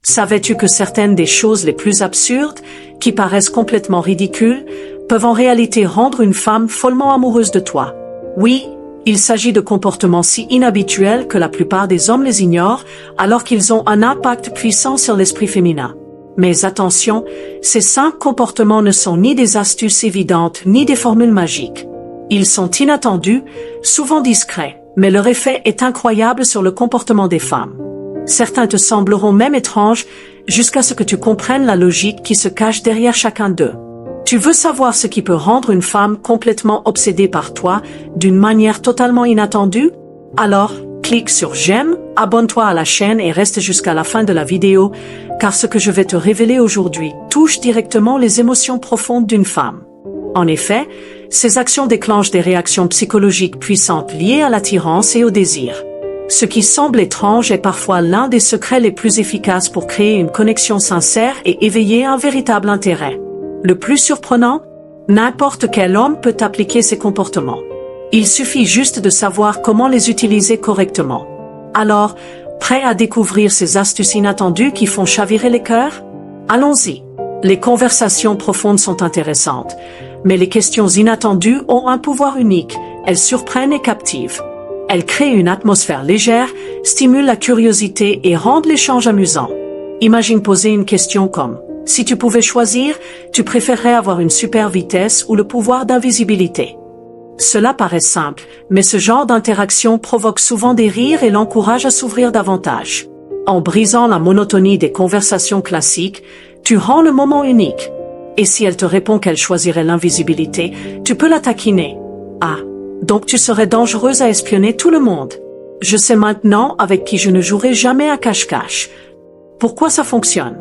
Savais-tu que certaines des choses les plus absurdes, qui paraissent complètement ridicules, peuvent en réalité rendre une femme follement amoureuse de toi? Oui, il s'agit de comportements si inhabituels que la plupart des hommes les ignorent, alors qu'ils ont un impact puissant sur l'esprit féminin. Mais attention, ces simples comportements ne sont ni des astuces évidentes ni des formules magiques. Ils sont inattendus, souvent discrets, mais leur effet est incroyable sur le comportement des femmes. Certains te sembleront même étranges jusqu'à ce que tu comprennes la logique qui se cache derrière chacun d'eux. Tu veux savoir ce qui peut rendre une femme complètement obsédée par toi d'une manière totalement inattendue? Alors, clique sur j'aime, abonne-toi à la chaîne et reste jusqu'à la fin de la vidéo, car ce que je vais te révéler aujourd'hui touche directement les émotions profondes d'une femme. En effet, ces actions déclenchent des réactions psychologiques puissantes liées à l'attirance et au désir. Ce qui semble étrange est parfois l'un des secrets les plus efficaces pour créer une connexion sincère et éveiller un véritable intérêt. Le plus surprenant, n'importe quel homme peut appliquer ces comportements. Il suffit juste de savoir comment les utiliser correctement. Alors, prêt à découvrir ces astuces inattendues qui font chavirer les cœurs? Allons-y. Les conversations profondes sont intéressantes, mais les questions inattendues ont un pouvoir unique, elles surprennent et captivent. Elles créent une atmosphère légère, stimulent la curiosité et rendent l'échange amusant. Imagine poser une question comme « Si tu pouvais choisir, tu préférerais avoir une super vitesse ou le pouvoir d'invisibilité ?» Cela paraît simple, mais ce genre d'interaction provoque souvent des rires et l'encourage à s'ouvrir davantage. En brisant la monotonie des conversations classiques, tu rends le moment unique. Et si elle te répond qu'elle choisirait l'invisibilité, tu peux la taquiner. Ah, donc tu serais dangereuse à espionner tout le monde. Je sais maintenant avec qui je ne jouerai jamais à cache-cache. Pourquoi ça fonctionne?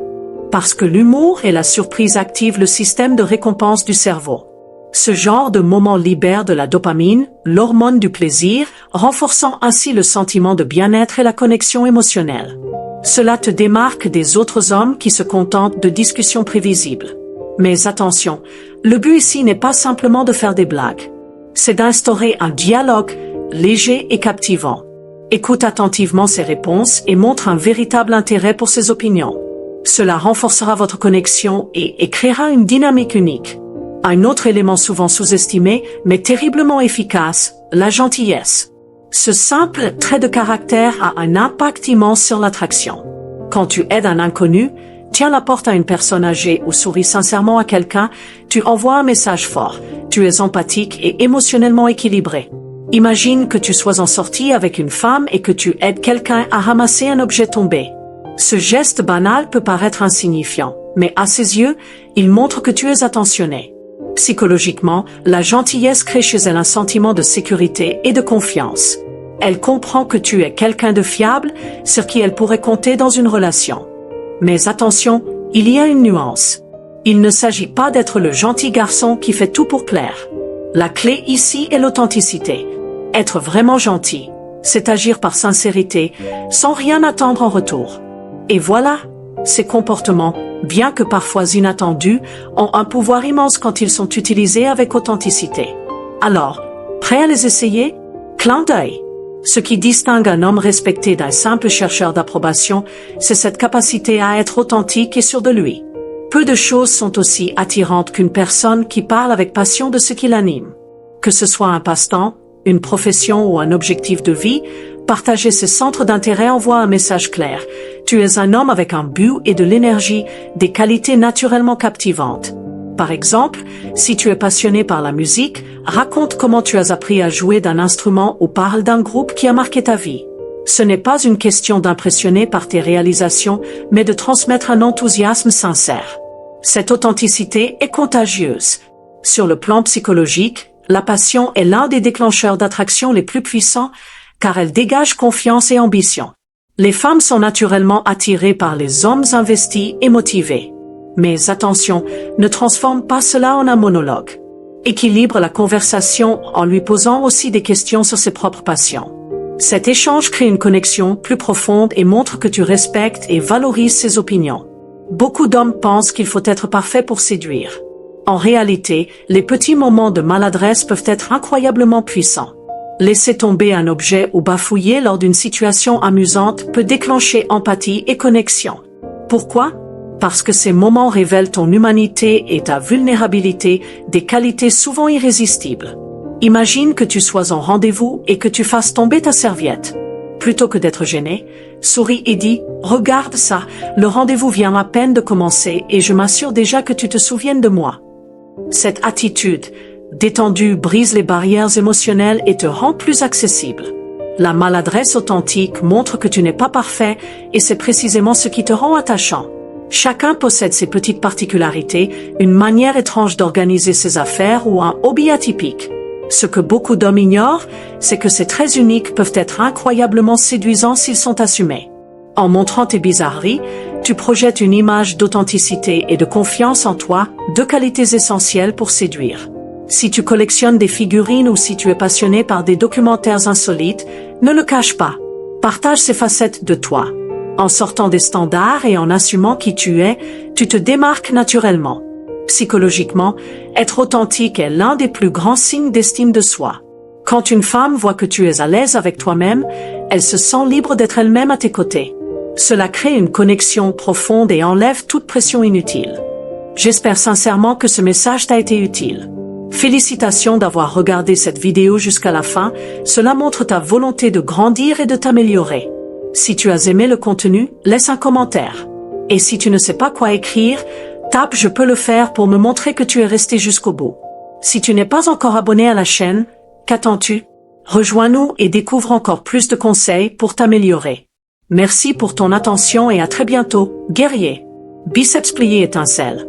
Parce que l'humour et la surprise activent le système de récompense du cerveau. Ce genre de moment libère de la dopamine, l'hormone du plaisir, renforçant ainsi le sentiment de bien-être et la connexion émotionnelle. Cela te démarque des autres hommes qui se contentent de discussions prévisibles. Mais attention, le but ici n'est pas simplement de faire des blagues. C'est d'instaurer un dialogue léger et captivant. Écoute attentivement ses réponses et montre un véritable intérêt pour ses opinions. Cela renforcera votre connexion et créera une dynamique unique. Un autre élément souvent sous-estimé, mais terriblement efficace, la gentillesse. Ce simple trait de caractère a un impact immense sur l'attraction. Quand tu aides un inconnu, tiens la porte à une personne âgée ou souris sincèrement à quelqu'un, tu envoies un message fort. Tu es empathique et émotionnellement équilibré. Imagine que tu sois en sortie avec une femme et que tu aides quelqu'un à ramasser un objet tombé. Ce geste banal peut paraître insignifiant, mais à ses yeux, il montre que tu es attentionné. Psychologiquement, la gentillesse crée chez elle un sentiment de sécurité et de confiance. Elle comprend que tu es quelqu'un de fiable, sur qui elle pourrait compter dans une relation. Mais attention, il y a une nuance. Il ne s'agit pas d'être le gentil garçon qui fait tout pour plaire. La clé ici est l'authenticité. Être vraiment gentil, c'est agir par sincérité, sans rien attendre en retour. Et voilà, ces comportements, bien que parfois inattendus, ont un pouvoir immense quand ils sont utilisés avec authenticité. Alors, prêt à les essayer? Clin d'œil. Ce qui distingue un homme respecté d'un simple chercheur d'approbation, c'est cette capacité à être authentique et sûr de lui. Peu de choses sont aussi attirantes qu'une personne qui parle avec passion de ce qui l'anime. Que ce soit un passe-temps, une profession ou un objectif de vie, partager ses centres d'intérêt envoie un message clair. Tu es un homme avec un but et de l'énergie, des qualités naturellement captivantes. Par exemple, si tu es passionné par la musique, raconte comment tu as appris à jouer d'un instrument ou parle d'un groupe qui a marqué ta vie. Ce n'est pas une question d'impressionner par tes réalisations, mais de transmettre un enthousiasme sincère. Cette authenticité est contagieuse. Sur le plan psychologique, la passion est l'un des déclencheurs d'attraction les plus puissants, car elle dégage confiance et ambition. Les femmes sont naturellement attirées par les hommes investis et motivés. Mais attention, ne transforme pas cela en un monologue. Équilibre la conversation en lui posant aussi des questions sur ses propres passions. Cet échange crée une connexion plus profonde et montre que tu respectes et valorises ses opinions. Beaucoup d'hommes pensent qu'il faut être parfait pour séduire. En réalité, les petits moments de maladresse peuvent être incroyablement puissants. Laisser tomber un objet ou bafouiller lors d'une situation amusante peut déclencher empathie et connexion. Pourquoi? Parce que ces moments révèlent ton humanité et ta vulnérabilité, des qualités souvent irrésistibles. Imagine que tu sois en rendez-vous et que tu fasses tomber ta serviette. Plutôt que d'être gêné, souris et dis « Regarde ça, le rendez-vous vient à peine de commencer et je m'assure déjà que tu te souviennes de moi. » Cette attitude détendue brise les barrières émotionnelles et te rend plus accessible. La maladresse authentique montre que tu n'es pas parfait et c'est précisément ce qui te rend attachant. Chacun possède ses petites particularités, une manière étrange d'organiser ses affaires ou un hobby atypique. Ce que beaucoup d'hommes ignorent, c'est que ces traits uniques peuvent être incroyablement séduisants s'ils sont assumés. En montrant tes bizarreries, tu projettes une image d'authenticité et de confiance en toi, deux qualités essentielles pour séduire. Si tu collectionnes des figurines ou si tu es passionné par des documentaires insolites, ne le cache pas. Partage ces facettes de toi. En sortant des standards et en assumant qui tu es, tu te démarques naturellement. Psychologiquement, être authentique est l'un des plus grands signes d'estime de soi. Quand une femme voit que tu es à l'aise avec toi-même, elle se sent libre d'être elle-même à tes côtés. Cela crée une connexion profonde et enlève toute pression inutile. J'espère sincèrement que ce message t'a été utile. Félicitations d'avoir regardé cette vidéo jusqu'à la fin, cela montre ta volonté de grandir et de t'améliorer. Si tu as aimé le contenu, laisse un commentaire. Et si tu ne sais pas quoi écrire, tape « Je peux le faire » pour me montrer que tu es resté jusqu'au bout. Si tu n'es pas encore abonné à la chaîne, qu'attends-tu? Rejoins-nous et découvre encore plus de conseils pour t'améliorer. Merci pour ton attention et à très bientôt, guerrier. Biceps plié étincelle.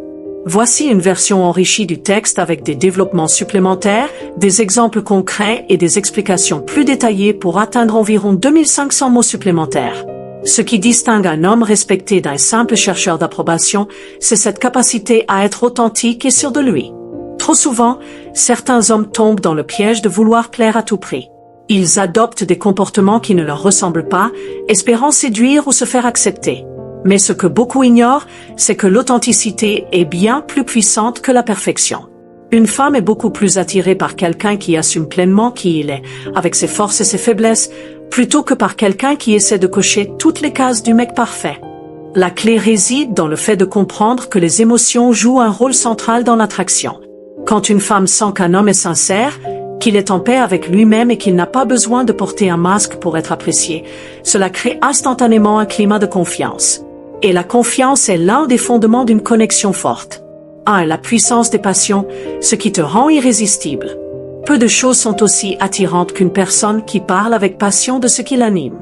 Voici une version enrichie du texte avec des développements supplémentaires, des exemples concrets et des explications plus détaillées pour atteindre environ 2500 mots supplémentaires. Ce qui distingue un homme respecté d'un simple chercheur d'approbation, c'est cette capacité à être authentique et sûr de lui. Trop souvent, certains hommes tombent dans le piège de vouloir plaire à tout prix. Ils adoptent des comportements qui ne leur ressemblent pas, espérant séduire ou se faire accepter. Mais ce que beaucoup ignorent, c'est que l'authenticité est bien plus puissante que la perfection. Une femme est beaucoup plus attirée par quelqu'un qui assume pleinement qui il est, avec ses forces et ses faiblesses, plutôt que par quelqu'un qui essaie de cocher toutes les cases du mec parfait. La clé réside dans le fait de comprendre que les émotions jouent un rôle central dans l'attraction. Quand une femme sent qu'un homme est sincère, qu'il est en paix avec lui-même et qu'il n'a pas besoin de porter un masque pour être apprécié, cela crée instantanément un climat de confiance. Et la confiance est l'un des fondements d'une connexion forte. 1. La puissance des passions, ce qui te rend irrésistible. Peu de choses sont aussi attirantes qu'une personne qui parle avec passion de ce qui l'anime.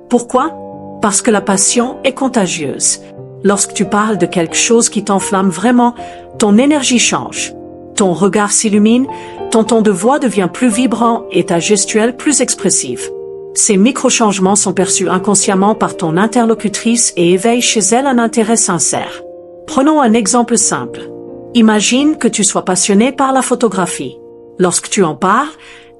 Pourquoi? Parce que la passion est contagieuse. Lorsque tu parles de quelque chose qui t'enflamme vraiment, ton énergie change. Ton regard s'illumine, ton ton de voix devient plus vibrant et ta gestuelle plus expressive. Ces micro-changements sont perçus inconsciemment par ton interlocutrice et éveillent chez elle un intérêt sincère. Prenons un exemple simple. Imagine que tu sois passionné par la photographie. Lorsque tu en parles,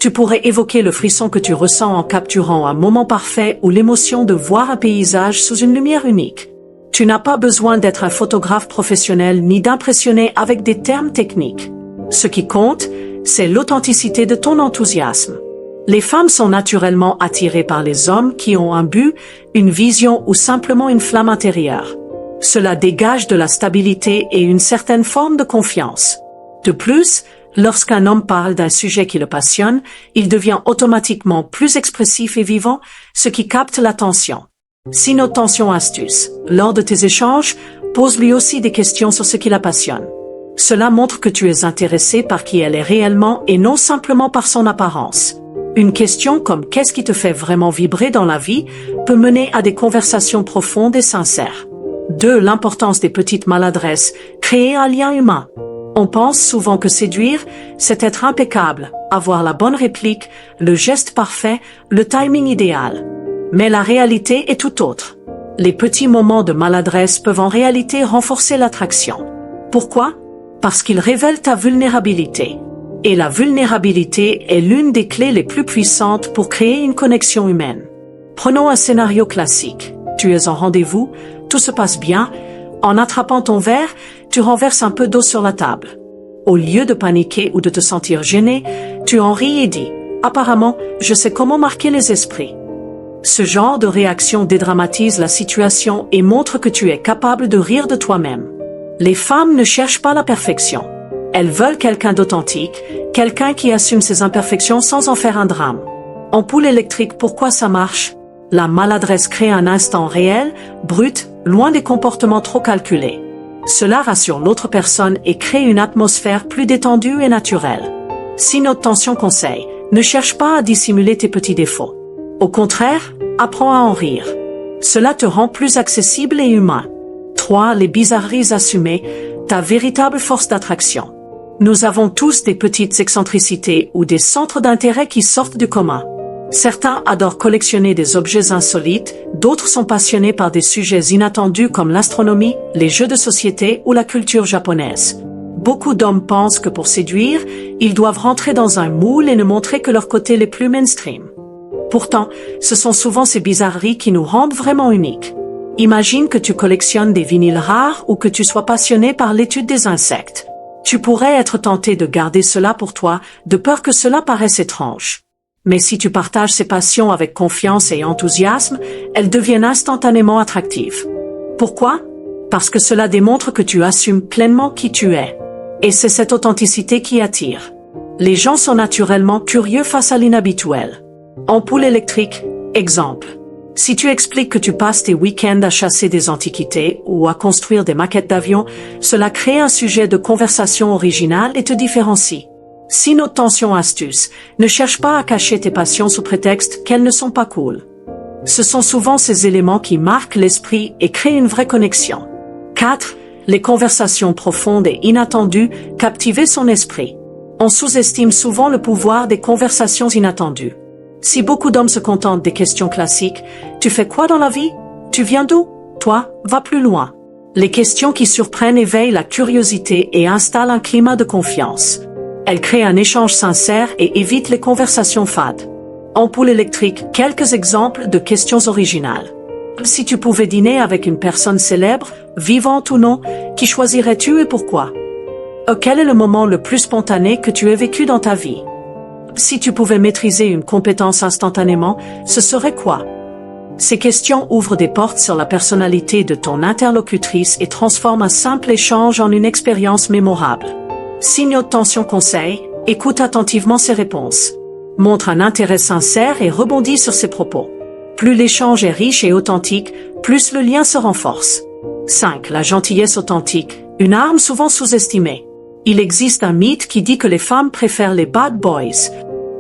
tu pourrais évoquer le frisson que tu ressens en capturant un moment parfait ou l'émotion de voir un paysage sous une lumière unique. Tu n'as pas besoin d'être un photographe professionnel ni d'impressionner avec des termes techniques. Ce qui compte, c'est l'authenticité de ton enthousiasme. Les femmes sont naturellement attirées par les hommes qui ont un but, une vision ou simplement une flamme intérieure. Cela dégage de la stabilité et une certaine forme de confiance. De plus, lorsqu'un homme parle d'un sujet qui le passionne, il devient automatiquement plus expressif et vivant, ce qui capte l'attention. Sinon-tension astuce. Lors de tes échanges, pose-lui aussi des questions sur ce qui la passionne. Cela montre que tu es intéressé par qui elle est réellement et non simplement par son apparence. Une question comme « Qu'est-ce qui te fait vraiment vibrer dans la vie ?» peut mener à des conversations profondes et sincères. 2. L'importance des petites maladresses. Créer un lien humain. On pense souvent que séduire, c'est être impeccable, avoir la bonne réplique, le geste parfait, le timing idéal. Mais la réalité est tout autre. Les petits moments de maladresse peuvent en réalité renforcer l'attraction. Pourquoi? Parce qu'ils révèlent ta vulnérabilité. Et la vulnérabilité est l'une des clés les plus puissantes pour créer une connexion humaine. Prenons un scénario classique. Tu es en rendez-vous, tout se passe bien. En attrapant ton verre, tu renverses un peu d'eau sur la table. Au lieu de paniquer ou de te sentir gêné, tu en ris et dis « Apparemment, je sais comment marquer les esprits ». Ce genre de réaction dédramatise la situation et montre que tu es capable de rire de toi-même. Les femmes ne cherchent pas la perfection. Elles veulent quelqu'un d'authentique, quelqu'un qui assume ses imperfections sans en faire un drame. Ampoule électrique, pourquoi ça marche? La maladresse crée un instant réel, brut, loin des comportements trop calculés. Cela rassure l'autre personne et crée une atmosphère plus détendue et naturelle. Si notre tension conseille, ne cherche pas à dissimuler tes petits défauts. Au contraire, apprends à en rire. Cela te rend plus accessible et humain. 3. Les bizarreries assumées, ta véritable force d'attraction. Nous avons tous des petites excentricités ou des centres d'intérêt qui sortent du commun. Certains adorent collectionner des objets insolites, d'autres sont passionnés par des sujets inattendus comme l'astronomie, les jeux de société ou la culture japonaise. Beaucoup d'hommes pensent que pour séduire, ils doivent rentrer dans un moule et ne montrer que leur côté les plus mainstream. Pourtant, ce sont souvent ces bizarreries qui nous rendent vraiment uniques. Imagine que tu collectionnes des vinyles rares ou que tu sois passionné par l'étude des insectes. Tu pourrais être tenté de garder cela pour toi, de peur que cela paraisse étrange. Mais si tu partages ces passions avec confiance et enthousiasme, elles deviennent instantanément attractives. Pourquoi? Parce que cela démontre que tu assumes pleinement qui tu es. Et c'est cette authenticité qui attire. Les gens sont naturellement curieux face à l'inhabituel. Ampoule électrique, exemple. Si tu expliques que tu passes tes week-ends à chasser des antiquités ou à construire des maquettes d'avions, cela crée un sujet de conversation original et te différencie. Si notre tension astuce, ne cherche pas à cacher tes passions sous prétexte qu'elles ne sont pas cool. Ce sont souvent ces éléments qui marquent l'esprit et créent une vraie connexion. 4. Les conversations profondes et inattendues, captiver son esprit. On sous-estime souvent le pouvoir des conversations inattendues. Si beaucoup d'hommes se contentent des questions classiques, tu fais quoi dans la vie? Tu viens d'où? Toi, va plus loin. Les questions qui surprennent éveillent la curiosité et installent un climat de confiance. Elles créent un échange sincère et évitent les conversations fades. Ampoule électrique, quelques exemples de questions originales. Si tu pouvais dîner avec une personne célèbre, vivante ou non, qui choisirais-tu et pourquoi? Quel est le moment le plus spontané que tu aies vécu dans ta vie? Si tu pouvais maîtriser une compétence instantanément, ce serait quoi? Ces questions ouvrent des portes sur la personnalité de ton interlocutrice et transforment un simple échange en une expérience mémorable. Signe de tension conseil, écoute attentivement ses réponses. Montre un intérêt sincère et rebondis sur ses propos. Plus l'échange est riche et authentique, plus le lien se renforce. 5. La gentillesse authentique, une arme souvent sous-estimée. Il existe un mythe qui dit que les femmes préfèrent les bad boys.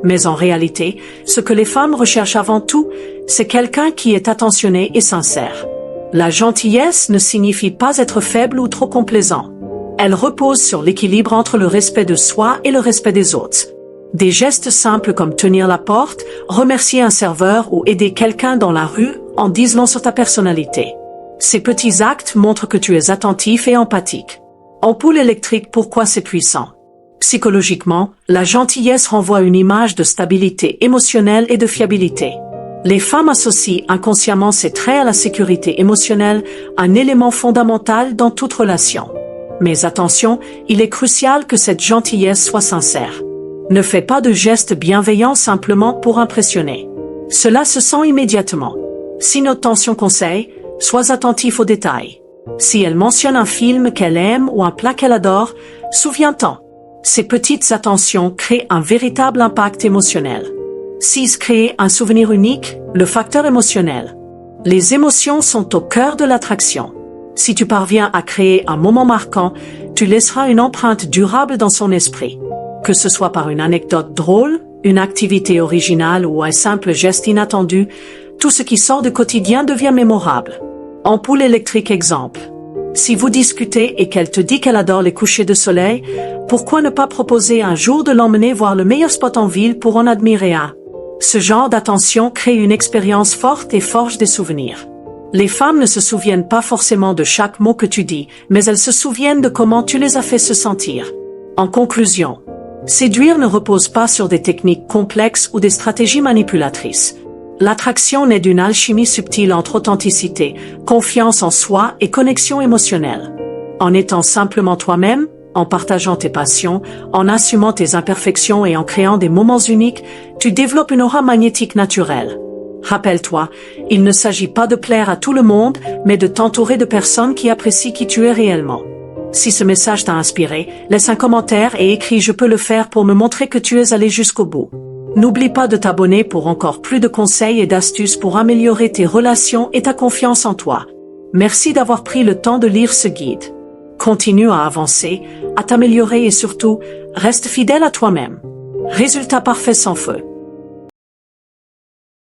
Mais en réalité, ce que les femmes recherchent avant tout, c'est quelqu'un qui est attentionné et sincère. La gentillesse ne signifie pas être faible ou trop complaisant. Elle repose sur l'équilibre entre le respect de soi et le respect des autres. Des gestes simples comme tenir la porte, remercier un serveur ou aider quelqu'un dans la rue en disent long sur ta personnalité. Ces petits actes montrent que tu es attentif et empathique. Ampoule électrique, pourquoi c'est puissant? Psychologiquement, la gentillesse renvoie une image de stabilité émotionnelle et de fiabilité. Les femmes associent inconsciemment ces traits à la sécurité émotionnelle, un élément fondamental dans toute relation. Mais attention, il est crucial que cette gentillesse soit sincère. Ne fais pas de gestes bienveillants simplement pour impressionner. Cela se sent immédiatement. Si notre tension conseille, sois attentif aux détails. Si elle mentionne un film qu'elle aime ou un plat qu'elle adore, souviens-t'en. Ces petites attentions créent un véritable impact émotionnel. 6. Créer un souvenir unique, le facteur émotionnel. Les émotions sont au cœur de l'attraction. Si tu parviens à créer un moment marquant, tu laisseras une empreinte durable dans son esprit. Que ce soit par une anecdote drôle, une activité originale ou un simple geste inattendu, tout ce qui sort du quotidien devient mémorable. Ampoule électrique exemple. Si vous discutez et qu'elle te dit qu'elle adore les couchers de soleil, pourquoi ne pas proposer un jour de l'emmener voir le meilleur spot en ville pour en admirer un? Ce genre d'attention crée une expérience forte et forge des souvenirs. Les femmes ne se souviennent pas forcément de chaque mot que tu dis, mais elles se souviennent de comment tu les as fait se sentir. En conclusion, séduire ne repose pas sur des techniques complexes ou des stratégies manipulatrices. L'attraction naît d'une alchimie subtile entre authenticité, confiance en soi et connexion émotionnelle. En étant simplement toi-même, en partageant tes passions, en assumant tes imperfections et en créant des moments uniques, tu développes une aura magnétique naturelle. Rappelle-toi, il ne s'agit pas de plaire à tout le monde, mais de t'entourer de personnes qui apprécient qui tu es réellement. Si ce message t'a inspiré, laisse un commentaire et écris « Je peux le faire » pour me montrer que tu es allé jusqu'au bout. N'oublie pas de t'abonner pour encore plus de conseils et d'astuces pour améliorer tes relations et ta confiance en toi. Merci d'avoir pris le temps de lire ce guide. Continue à avancer, à t'améliorer et surtout, reste fidèle à toi-même. Résultat parfait sans feu.